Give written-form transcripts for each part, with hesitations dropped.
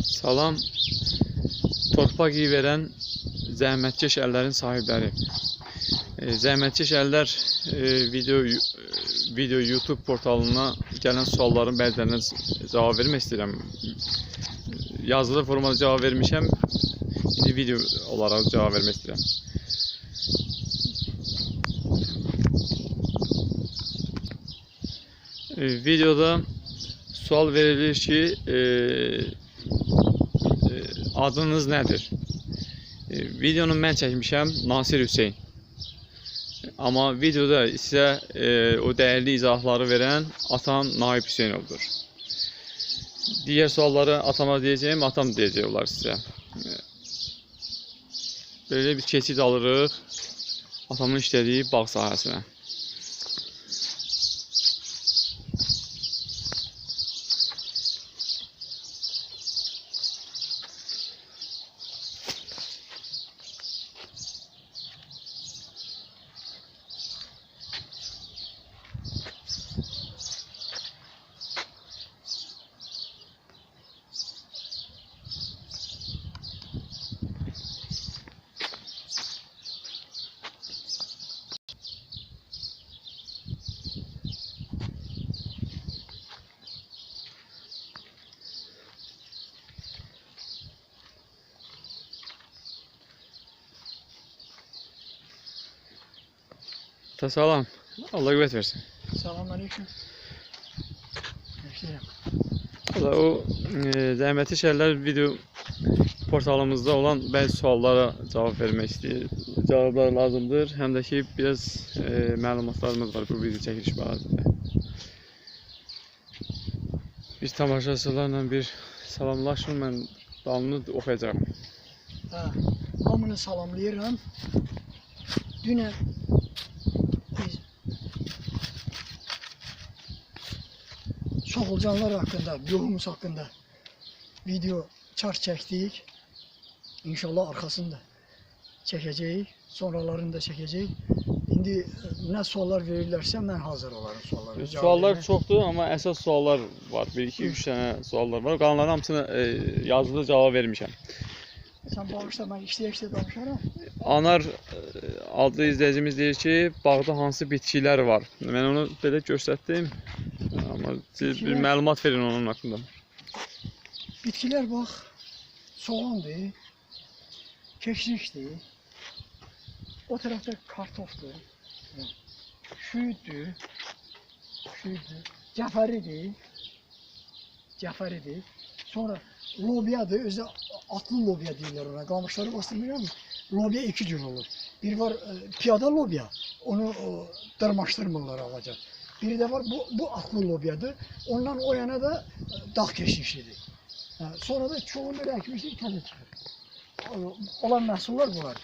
Salam, torpaq iyi verən zəhmətkeş əllərin sahibləri. Zəhmətkeş əllər video YouTube portalına gələn sualların bəzilərinə cavab vermək istəyirəm. Yazılı formada cavab vermişəm, indi video olaraq cavab vermək istəyirəm. Videoda sual verilir ki, adınız nədir? Videonu mən çəkmişəm, Nasir Hüseyn. Amma videoda sizə o dəyərli izahları verən atam Naib Hüseynovdur. Digər sualları atama deyəcəyim, atam deyəcək olar sizə. Böyle bir keçid alırıq atamın işlədiyi bağ sahəsinə. Salam, Allah qüvvət versin. Selamünaleyküm. O zəhmətli şəhərlər video portalımızda olan bəzi suallara cavab vermək istəyir. Cavablar lazımdır. Həm də ki, biraz məlumatlarımız var bu video çəkiliş barədə. Biz tamaşaçılarla bir salamlaşın, mən dalını oxuyacağım. Hamını salamlayıram. Dünə Soğulcanlar hakkında, yolumuz hakkında video çektik. İnşallah arkasında çekeceğiz. Sonralarını da çekeceğiz. Şimdi ne suallar verirlerse ben hazır olarım suallara. Suallar çoxdur, amma əsas suallar var. 1-2-3 dənə suallar var. Qalanların hamısına yazılı cavab vermişəm. Sen bağışla, ben işleye danışaram. Anar adlı izləyicimiz deyir ki, bağda hansı bitkilər var? Mən onu belə göstərdim. Amma siz bir məlumat verin onun haqqında. Bitkiler bak, soğandır, keşnikdir, o tarafta kartofdur, şüydür, cəfəridir, sonra lobyadır, özü atlı lobya deyirlər ona, qamışları bastırmıyor mu? Lobya iki cür olur. Bir var piyada lobya, onu dırmaşdırmırlar ağaca. Biri de var bu atlı lobyadır. Ondan o yana da dağ keşnişidir. Sonra da çoğunu böyle ekmişlik tadı çıkır. Olan məhsullar bunlar.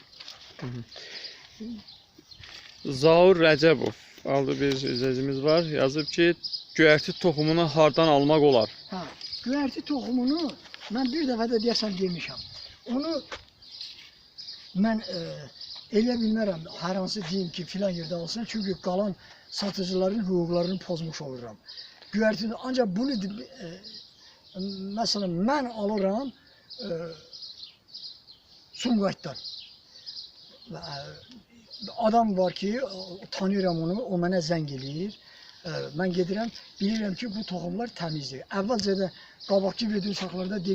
Zaur Rəcəbov adlı bir izləyicimiz var. Yazıb ki, göyərti toxumunu hardan almaq olar? Göyərti toxumunu mən bir dəfə də deyəsən demişəm. Onu mən elə bilmərəm, hər hansı deyim ki, filan yerdə alsın. Çünki qalan satıcıların hüquqlarını pozmuş oluram. Göyərtini, ancaq bunu məsələn mən alıram Sumqayıtdan. Adam var ki, tanıyıram onu, o mənə zəng eləyir. Mən gedirəm, bilirəm ki, bu toxumlar təmizdir. Əvvəlcə də qabaqki video uşaqlarda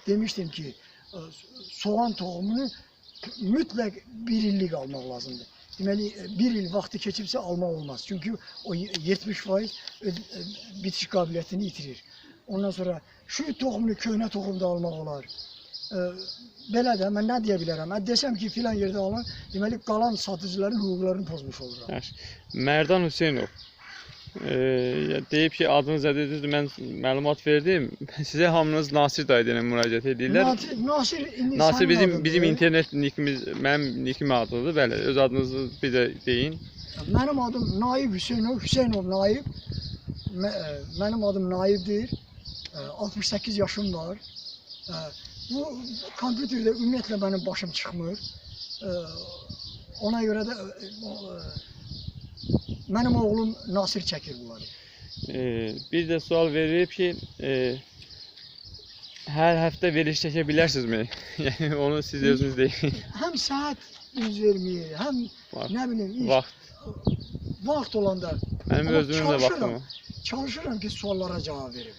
demişdim ki, soğan toxumunu mütləq bir illik almaq lazımdır. Deməli, bir il vaxtı keçibsə almaq olmaz. Çünki o 70% bitiş qabiliyyətini itirir. Ondan sonra şu toxumunu köhnə toxumda almaq olar. Belə də mən nə deyə bilərəm? Mən desəm ki, filan yerdə alın, deməli, qalan satıcıların hüquqlarını pozmuş oluram. Mərdan Hüseynov deyib ki, adınız nədir? Düzdür, mən məlumat verdim. Sizə hamınız Nasir dayı deyilən müraciət edirlər. Nasir bizim internet nikimiz, mənim nikim adıdır. Bəli, öz adınızı bir də deyin. Mənim adım Naib Hüseynov, Hüseynov Naib. Mənim adım Naibdir. 68 yaşım var. Bu kompüterdə ümumiyyətlə mənim başım çıxmır. Ona görə də mənim oğlum Nasir çəkir bunları. Bir də sual verib ki, Hər həftə veriliş çəkə bilərsinizmi? Yəni onu siz özünüz deyin. Həm saat üz vermir, həm Var. nə bilim iş, Vaxt. vaxt olanda. Mənim Amma özümün də vaxtım var. Çalışıram ki, suallara cavab verim.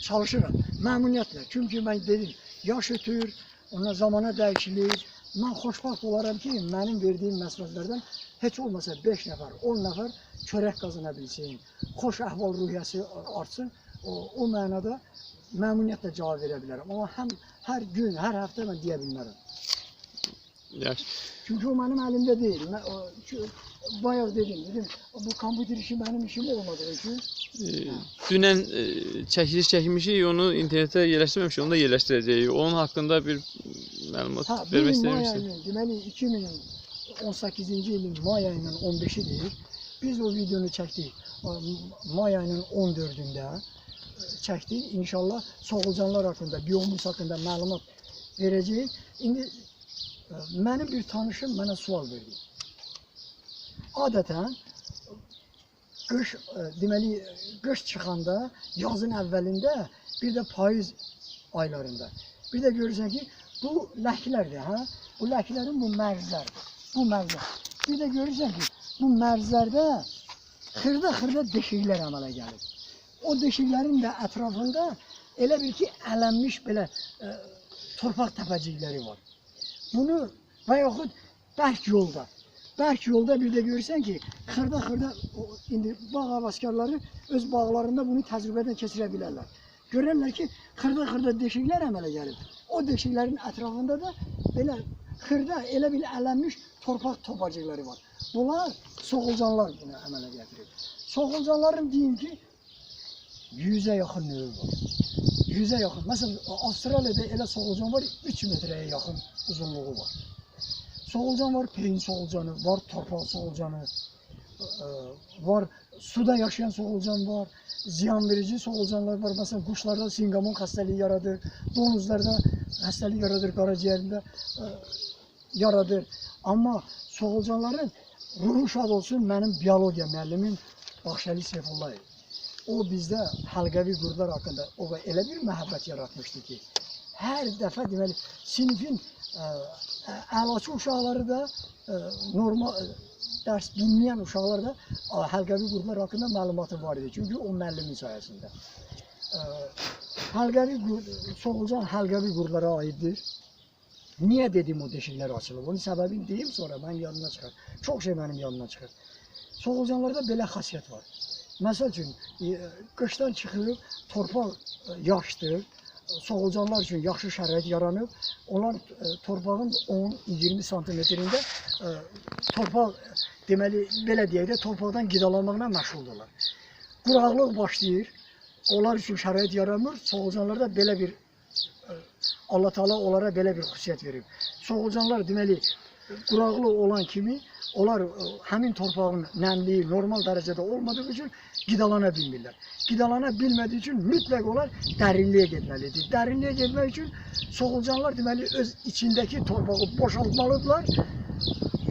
Çalışıram, məmnuniyyətlə. Çünki mən dedim, yaş ötür, ona zamana dəyişilir. Mən xoşbaxt olaram ki, mənim verdiyim məsləhətlərdən heç olmasa 5 nəfər, 10 nəfər çörək qazana bilsin, xoş əhval ruhiyyəsi artsın. O mənada məmnuniyyətlə cavab verə bilərəm. Amma həm hər gün, hər həftə mən deyə bilmərəm. Yaxşı. Çünki o mənim əlimdə deyil. Bayaq dedim, bu kompüter işi mənim işim olmadığı üçün. Dünən çəkiliş çəkmişik, onu internetə yerləşdirməmişik, onu da yerləşdirəcəyik. Onun haqqında bir məlumat vermək istəyirmişik. Deməli 2018-ci ilin may ayının 15-idir. Biz o videonu çəkdik. May ayının 14-ündə çəkdik. İnşallah soğulcanlar haqqında, biomus haqqında məlumat verəcəyik. İndi mənim bir tanışım mənə sual verdi. Adətən qış, deməli qış çıxanda, yazın əvvəlində, bir də payız aylarında. Bir də görürsən ki, bu ləklərdir, hə? Bu ləklərin bu mərzlərdir. Bu mərzlər. Bir də görürsən ki, bu mərzlərdə xırda deşiklər əmələ gəlir. O deşiklərin də ətrafında elə bil ki, ələnmiş belə torpaq təpəcikləri var. Bunu və yaxud bərk yolda bir də görürsən ki, xırda indi bağ həvəskarları öz bağlarında bunu təcrübədən keçirə bilərlər. Görürlər ki, xırda deşiklər əmələ gəlir. O deşiklərin ətrafında da belə xırda, elə bil ələnmiş torpaq topacıqları var. Bunlar soğulcanlar bunu əmələ gətirir. Soğulcanların deyim ki, 100-ə yaxın növü var. 100-ə yaxın. Məsələn, Avstraliyada elə soğulcan var, 3 metrəyə yaxın uzunluğu var. Soğulcan var, peyin soğulcanı, var torpaq soğulcanı, var suda yaşayan soğulcan var, ziyan verici soğulcanlar var. Məsələn, quşlarda sinqamon xəstəliyi yaradır, donuzlarda xəstəlik yaradır, qaraciyərində yaradır. Amma soğulcanların ruhu şad olsun mənim biologiya müəllimim Baxşəli Seyfullayev. O bizdə həlqəvi qurdlar haqqında elə bir məhəbbət yaratmışdı ki, hər dəfə deməli sinifin əlaçı uşaqları da normal dərs bilməyən uşaqlar da həlqəvi qurdlar haqqında məlumatı var idi. Çünki o müəllimin sayəsində. Soğulcan həlqəvi qurdlara aiddir. Niyə dedim o deşiklər açılıb? Onun səbəbini deyim, sonra mənim yanına çıxar. Çox şey mənim yanına çıxır. Soğulcanlarda belə xasiyyət var. Məsəl üçün, qışdan çıxıb, torpaq yaşdır, soğulcanlar üçün yaxşı şərait yaranıb, onlar torpağın 10-20 santimetrində torpaq, deməli, belə deyək də, torpaqdan qidalanmaqla məşğuldurlar. Quraqlıq başlayır, onlar üçün şərait yaranmır, soğulcanlarda belə bir, Allah Teala onlara belə bir xüsusiyyət verib. Soğulcanlar, deməli, quraqlıq olan kimi, onlar həmin torpağın nəmliyi normal dərəcədə olmadığı üçün qidalana bilmirlər. Qidalana bilmədiyi üçün mütləq onlar dərinliyə getməlidir. Dərinliyə getmək üçün soğulcanlar deməli öz içindəki torpağı boşaltmalıdırlar.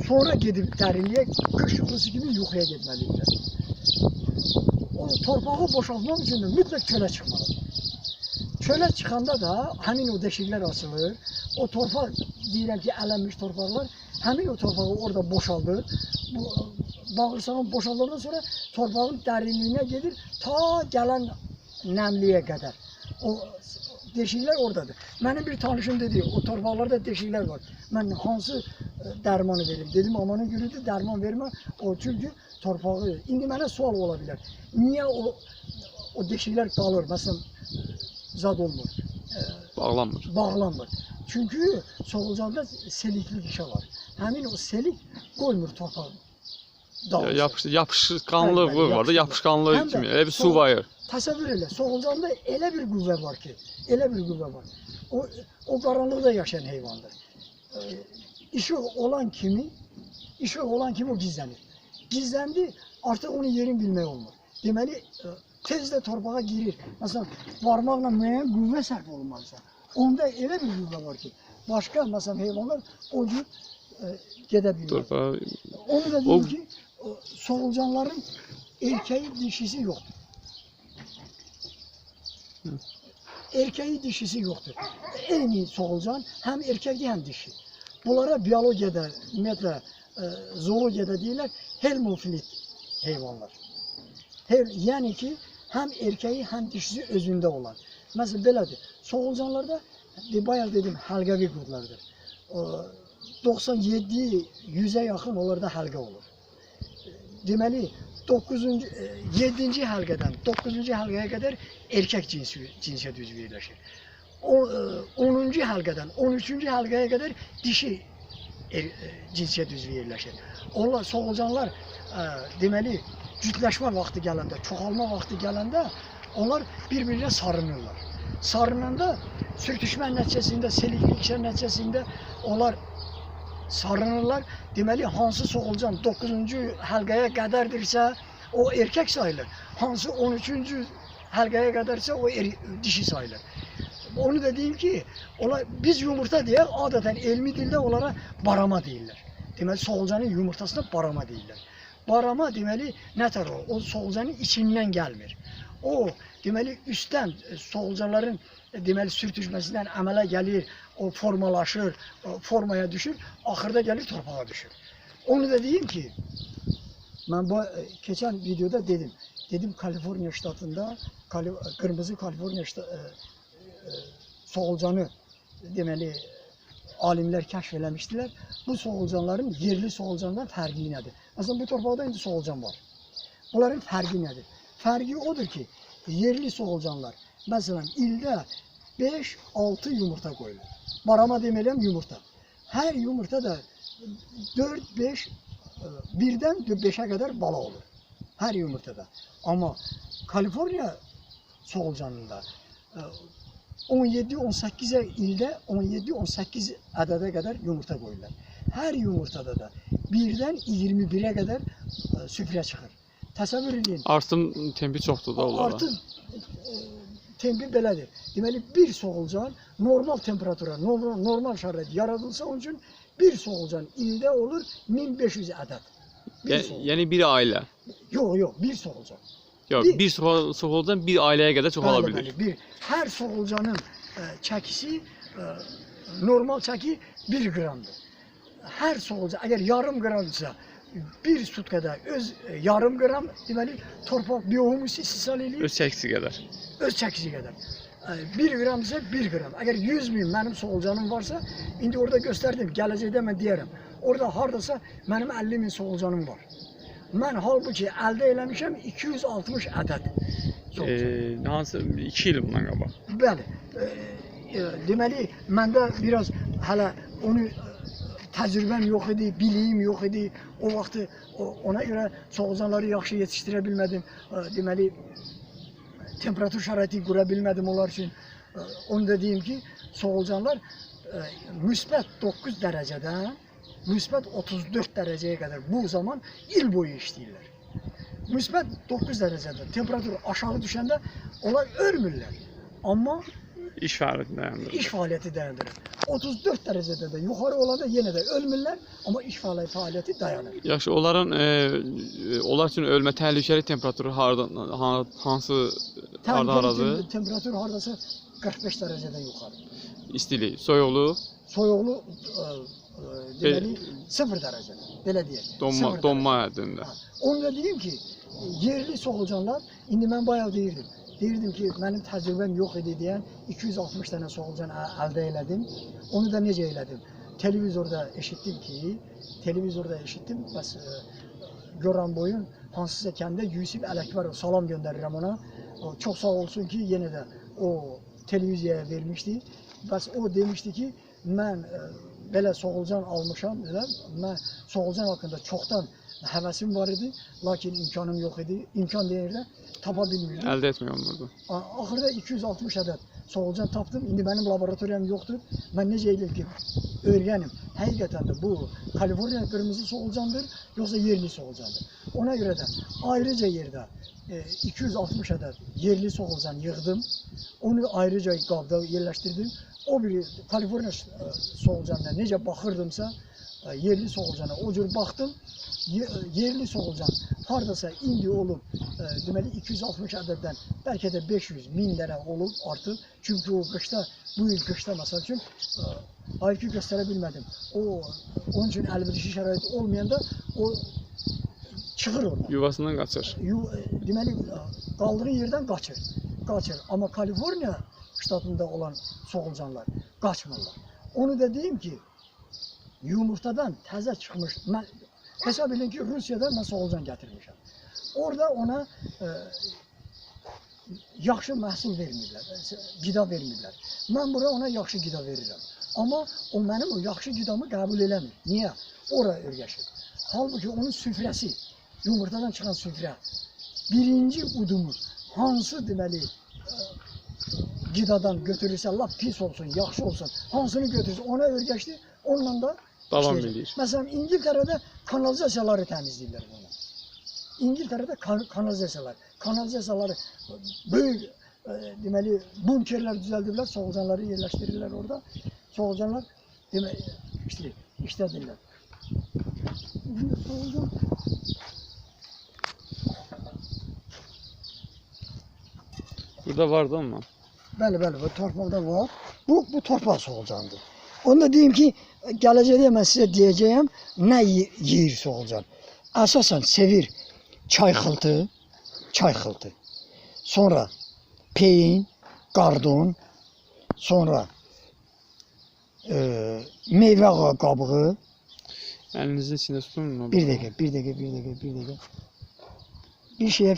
Sonra gedib dərinliyə qış yuxusu kimi yuxuya getməlidirlər. O torpağı boşaltmaq üçün də mütləq çölə çıxmalıdır. Çölə çıxanda da həmin o deşiklər açılır. O torpaq, deyirəm ki, ələnmiş torpaqlar həmin o torpağı orada boşaldır. Bağırsağın boşaldıqdan sonra torpağın dərinliyinə gedir, ta gələn nəmliyə qədər. O deşiklər oradadır. Mənim bir tanışım dedi, o torpaqlarda deşiklər var. Mən hansı dərmanı verim? Dedim, amanın gülüdür, dərman vermə. O çünki torpağı, indi mənə sual ola bilər. Niyə o deşiklər qalır? Məsələn, zad olmur. Bağlanmır. Çünki soğulcanda seliklik işə var. Həmin o selik qoymur torpağı dağılsın. Yapışqanlığı var da, yapışqanlığı kimi, elə bir su var. Təsəvvür elə, soğulcanda elə bir qüvvə var ki, o qaranlıqda yaşayan heyvandır. İşıq olan kimi o gizlənir. Gizləndi, artıq onun yerini bilmək olmur. Deməli, tez də torpağa girir. Məsələn, barmaqla müəyyən qüvvə sərf olunmalısa, onda elə bir qüvvə var ki, başqa məsələn heyvanlar o cür gedə bilmir. Onu da deyim ki, soğulcanların erkeği dişisi yoxdur. erkeği dişisi yoktur. Eyni solucan hem erkekli hem dişi. Bunlara biyologiyada, ümumiyyətlə zoologiyada deyirlər hermofilit heyvanlar. Yani ki hem erkeği hem dişisi özünde olan. Mesela belədir. Solucanlarda bayaq dedim həlqəvi qurdlardır. 97-100'e yakın onlarda həlqə olur. Deməli 7-ci həlqədən 9-cu həlqəyə qədər erkək cinsiyyət üzvü yerləşir. 10-cu həlqədən 13-cü həlqəyə qədər dişi cinsiyyət üzvü yerləşir. Onlar solucanlar deməli cütləşmə vaxtı gələndə, çoxalma vaxtı gələndə onlar bir-birinə sarınırlar. Sarınanda sürtüşmə nəticəsində, selikliklər nəticəsində onlar sarınırlar. Deməli hansı solucan 9-cu həlqəyə qədərdirsə o erkek sayılır. Hansı 13-cü həlqəyə qədərsə o dişi sayılır. Onu da deyim ki, biz yumurta deyək, adətən elmi dildə onlara barama deyirlər. Deməli solucanın yumurtasına barama deyirlər. Barama deməli nətər o? O solucanın içindən gəlmir. O deməli üstdən solucanların deməli sürtüşməsindən əmələ gəlir, o formalaşır, formaya düşür, axırda gəlir torpağa düşür. Onu da deyim ki, mən bu keçən videoda dedim Kaliforniya ştatında qırmızı Kaliforniya solucanı deməli alimlər kəşf eləmişdilər. Bu solucanların yerli solucandan fərqi nədir? Məsələn bu torpaqda indi solucan var. Bunların fərqi nədir? Fərqi odur ki, yerli solucanlar məsələn ildə 5-6 yumurta qoyulur. Barama deməliyəm yumurta. Hər yumurta da 4-5 birdən 5'e kadar bala olur. Her yumurtada. Ama Kaliforniya solucanında 17-18'e ilde 17-18 adede kadar yumurta koyurlar. Her yumurtada da birden 21'e kadar süfre çıkır. Təsəvvür edin. Artım tempi çoxdur da onlara. Artım tempi belədir. Deməli bir solucan normal temperatura, normal şərait yaradılsa onun üçün bir solucan ildə olur 1500 ədəd. Yani bir aile. Yok bir solucan. Yok bir solucan bir aileye kadar çok olabilir. Her solucanın çəkisi normal çəki 1 qramdır. Her solucan eğer yarım gramsa bir sutkada öz yarım gram deməli torpaq biohumusu istisal eləyir. Öz çəkisi qədər. Öz çəkisi qədər. 1 gramsa 1 gram. Eğer 100 bin benim solucanım varsa indi orada gösterdim. Gələcəkdə mən deyərəm. Orada hardasa benim 50 bin solucanım var. Mən halbuki əldə eləmişəm 260 ədəd. Hansı 2 il bundan qabaq. Bəli. Deməli məndə biraz hələ onu təcrübəm yox idi, biliyim yox idi. O vaxtı ona görə solucanları yaxşı yetişdirə bilmədim. Deməli temperatur şəraiti qura bilmədim onlar üçün. Onu da deyim ki, solucanlar müsbət 9 dərəcədən müsbət 34 dərəcəyə qədər bu zaman il boyu işləyirlər. Müsbət 9 dərəcədə temperatur aşağı düşəndə onlar ölmürlər. Amma iş fəaliyyəti dayandırır. 34 dərəcədə də yuxarı olanda yenə də ölmürlər, amma iş fəaliyyəti dayanır. Yaxşı, onlar üçün ölmə təhlükəli temperaturu hansı hardadır? Temperatur hardasa 45 dərəcədən yuxarı. İstilik, soyuqluq? Soyuqluq deməli 0 dərəcə. Belə deyək. Donma həddində. Onu da deyim ki, yerli solucanlar indi mən bayaq deyirdim. Deyirdim ki, mənim təcrübəm yox idi deyən 260 dənə solucan əldə elədim. Onu da necə elədim? Televizorda eşitdim, bəs Goranboyun hansısa kəndə Yusif Ələkbərov salam göndərirəm ona. Çox sağ olsun ki, yenə də o televiziyaya vermişdi. Bəs o demişdi ki, mən belə solucan almışam, mən solucan haqqında çoxdan həvəsim var idi, lakin imkanım yox idi. İmkan deyirdə tapa bilmirdim. Əldə etmək olmurdu. Axırda 260 ədəd solucan tapdım. İndi mənim laboratoriyam yoxdur. Mən necə edim ki, öyrənim. Həqiqətən də bu Kaliforniya qırmızı solucandır, yoxsa yerli solucandır. Ona görə də ayrıca yerdə 260 ədəd yerli solucan yığdım. Onu ayrıca qabda yerləşdirdim. O biri Kaliforniya solucanına necə baxırdımsa, yerli soğulcana o cür baxdım. Yerli soğulcan hardasa indi olub deməli 260 ədəddən bəlkə də 500 minlərə olub artıq. Çünki o qışda, bu il qışda məsəl üçün IQ göstərə bilmədim. Onun üçün əlverişli şərait olmayanda o çıxır oradan. Yuvasından qaçır. Deməli qaldığı yerdən qaçır. Amma Kaliforniya ştatında olan soğulcanlar qaçmırlar. Onu da deyim ki, yumurtadan təzə çıxmış, mən hesab edin ki, Rusiyadan mən soğulcan gətirmişəm. Orada ona yaxşı məhsul vermirlər, qida vermirlər. Mən bura ona yaxşı qida verirəm. Amma o mənim o yaxşı qidamı qəbul eləmir. Niyə? Ora öyrəşir. Halbuki onun süfrəsi, yumurtadan çıxan süfrə, birinci udumu hansı deməli qidadan götürürsə, lap pis olsun, yaxşı olsun, hansını götürürsə ona öyrəşdi, onunla da Davam edir. Məsələn, İngiltərədə kanalizasiyaları təmizləyirlər bunu. İngiltərədə kanalizasiyaları böyük deməli bunkerlər düzəldiblər, soğulcanları yerləşdirirlər orada. Soğulcanlar deməli işlədirlər. Soğulcan Burada vardı ama. Bəli, bu torpaqda var. Bu torpaq soğulcandır. Onu da deyim ki, gələcəkdə mən sizə deyəcəyəm, nə yeyir soğulcan. Əsasən sevir çayxıltı, sonra peyin, qardon, sonra meyvə qabığı. Əlinizin içində tutun. Bir dəqiqə. Bir şeyə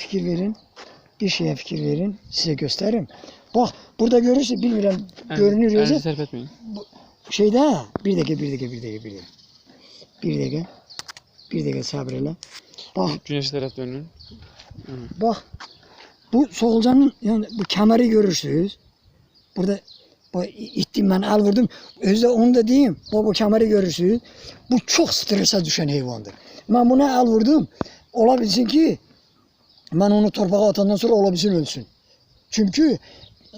fikir verin, sizə göstərim. Bax, burada görürsünüz, bilmirəm, görünür yoxsa. Əlinizi tərpət etməyin. Şeydə, bir dəqiqə səbr elə. Bax, Günəşə tərəf dönün. bax, bu soğulcanın, yəni bu kəməri görürsünüz. Burada, bax, itdim, mən əl vurdum. Özdə onu da deyim, bax, bu kəməri görürsünüz. Bu çox stresə düşən heyvandır. Mən buna əl vurdum, ola bilsin ki, mən onu torpağa atandan sonra ola bilsin ölsün. Çünki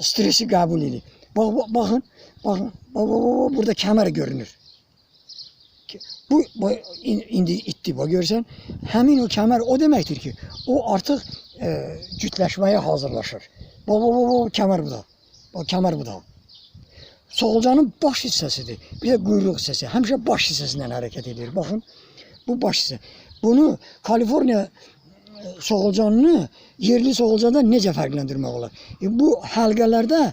stresi qəbul edir. Baxın, burada kəmər görünür. Bu indi itdi, bax görsən, həmin o kəmər o deməkdir ki, o artıq cütləşməyə hazırlaşır. Bax, kəmər bu da. Bax, kəmər bu da. Soğulcanın baş hissəsidir. Bir də quyruq hissəsi. Həmişə baş hissəsindən hərəkət edir. Baxın, bu baş hissə. Bunu Kaliforniya soğulcanını yerli soğulcandan necə fərqləndirmək olar? Bu həlqələrdə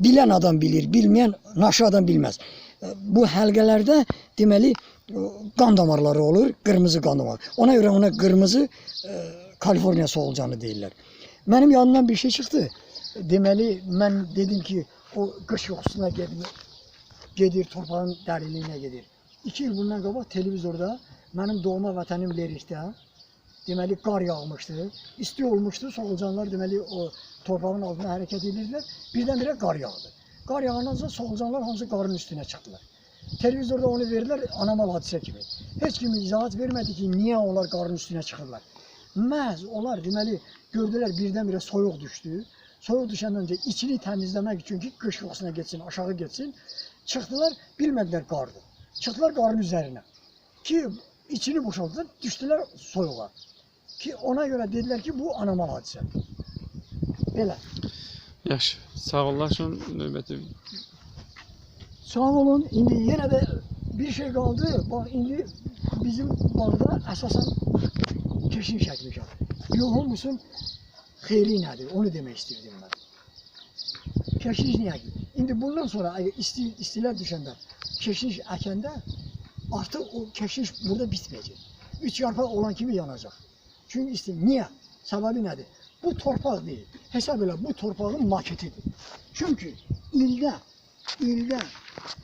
bilən adam bilir, bilməyən naşı adam bilməz. Bu həlqələrdə deməli qan damarları olur, qırmızı qan damarı. Ona görə ona qırmızı Kaliforniya soğulcanı deyirlər. Mənim yanımdan bir şey çıxdı. Deməli mən dedim ki, o qış yuxusuna gedir, torpağın dərinliyinə gedir. 2 il bundan qabaq televizorda mənim doğma vətənim Lerikdə deməli qar yağmışdı, isti olmuşdu, soğulcanlar deməli o torpağın altına hərəkət edirdilər, birdən-birə qar yağdı. Qar yağandan sonra soğulcanlar hamısı qarın üstünə çıxdılar. Televizorda onu verirlər anormal hadisə kimi. Heç kim izahat vermədi ki, niyə onlar qarın üstünə çıxırlar. Məhz onlar deməli gördülər birdən-birə soyuq düşdü. Soyuq düşəndən öncə içini təmizləmək üçün ki, qış yuxusuna getsin, aşağı getsin, çıxdılar, bilmədilər qardır. Çıxdılar qarın üzərinə ki, içini boşaltdılar, düşdülər soyuğa. Ki ona görə dedilər ki, bu anormal hadisə. Belə. Yaxşı, sağollaşın, növbəti. Sağ olun, indi yenə də bir şey qaldı. Bax, indi bizim bağda əsasən keşin çəkmişəm. Biohumusun xeyri nədir, onu demək istəyirdim mən. Keşiş niyə? İndi bundan sonra istilər düşəndə, keşiş əkəndə artıq o keşiş burada bitməyəcək. 3 yarpaq olan kimi yanacaq. Çünki niyə? Səbəbi nədir? Bu torpaq deyil. Hesab elə, bu torpağın maketidir. Çünki ildə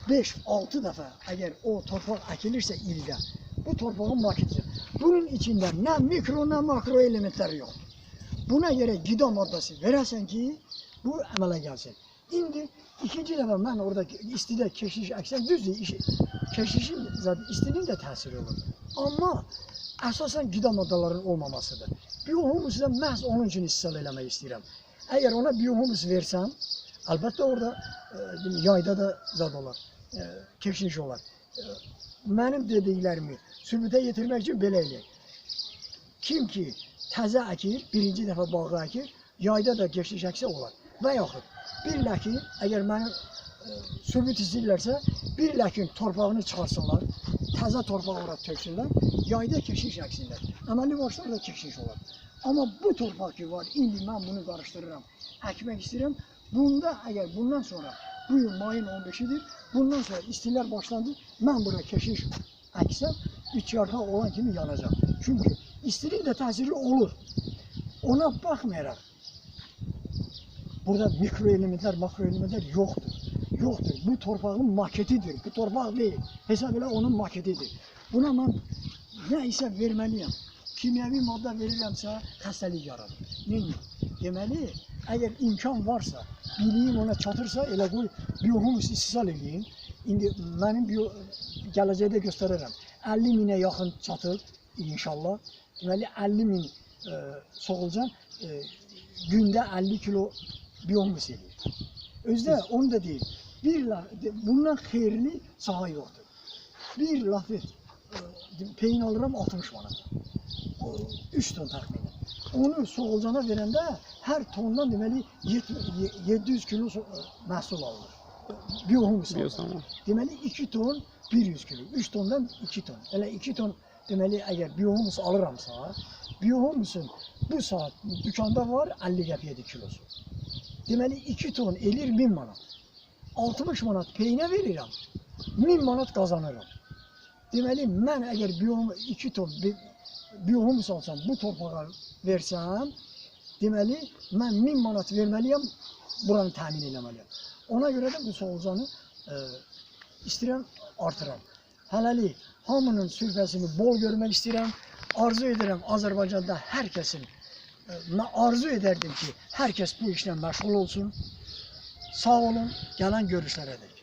5-6 dəfə əgər o torpaq əkilirsə ildə, bu torpağın maketidir. Bunun içində nə mikro, nə makro elementlər yoxdur. Buna görə qida maddəsi verəsən ki, bu əmələ gəlsin. İndi ikinci dəfə mən orada istidə keşiş əksəm, düzdür, keşişin istinin də təsiri olur. Amma əsasən qida maddələrinin olmamasıdır. Biohumusu da məhz onun üçün istisal eləmək istəyirəm. Əgər ona biohumus versəm, əlbəttə orada yayda da zad olar, keşiş olar. mənim dediklərimi sübutə yetirmək üçün belə eləyək. Kim ki təzə əkir, birinci dəfə bağı əkir, yayda da keçiş əksə olar. Və yaxud bir ləkin, əgər mənim sübut istəyirlərsə, bir ləkin torpağını çıxarsınlar, təzə torpağı ora töksünlər, yayda keçiş əksinlər. Əməli varsa da keçiş olar. Amma bu torpaq ki var, indi mən bunu qarışdırıram, əkmək istəyirəm. Bunda əgər bundan sonra, bu il mayın 15-idir, bundan sonra istilər başlandı, mən bura keçiş əksəm, 3 yarpaq olan kimi yanacaq. Çünki istinin də təsiri olur. Ona baxmayaraq, burada mikroelementlər, makroelementlər yoxdur. Yoxdur. Bu torpağın maketidir. Bu torpaq deyil. Hesab elə onun maketidir. Buna mən nə isə verməliyəm. Kimyəvi maddə verirəmsə xəstəlik yaradır. Neyini? Deməli, əgər imkan varsa, biliyim ona çatırsa, elə qoy biohumus istisal edeyim. İndi mənim gələcəkdə göstərərəm. 50 minə yaxın çatır inşallah. Deməli, 50 min soğulcan gündə 50 kilo biohumus edir. Özdə onu da deyim. Bundan xeyirli saha yoxdur. Bir lafet peyin alıram 60 manat. 3 ton təxminən. Onu soğulcana verəndə hər tondan deməli 700 kilo məhsul alınır. Biohumus alınır. Deməli 2 ton 100 kilo. 3 tondan 2 ton. Elə 2 ton deməli əgər biohumus alıramsa, biohumusun bu saat dükanda var 50 qəpiyə kilosu. Deməli 2 ton elir 1000 manat. 60 manat peyinə verirəm, 1000 manat qazanırım. Deməli, mən əgər 2 ton biohumus alsam, bu torpağa versəm, deməli, mən 1000 manat verməliyəm, buranı təmin eləməliyəm. Ona görə də bu solucanı istəyirəm, artıram. Hələlik, hamının sürfəsini bol görmək istəyirəm, arzu edirəm Azərbaycanda hər kəsin, mən arzu edərdim ki, hər kəs bu işlə məşğul olsun. Sağ olun, gələn görüşlərə dək.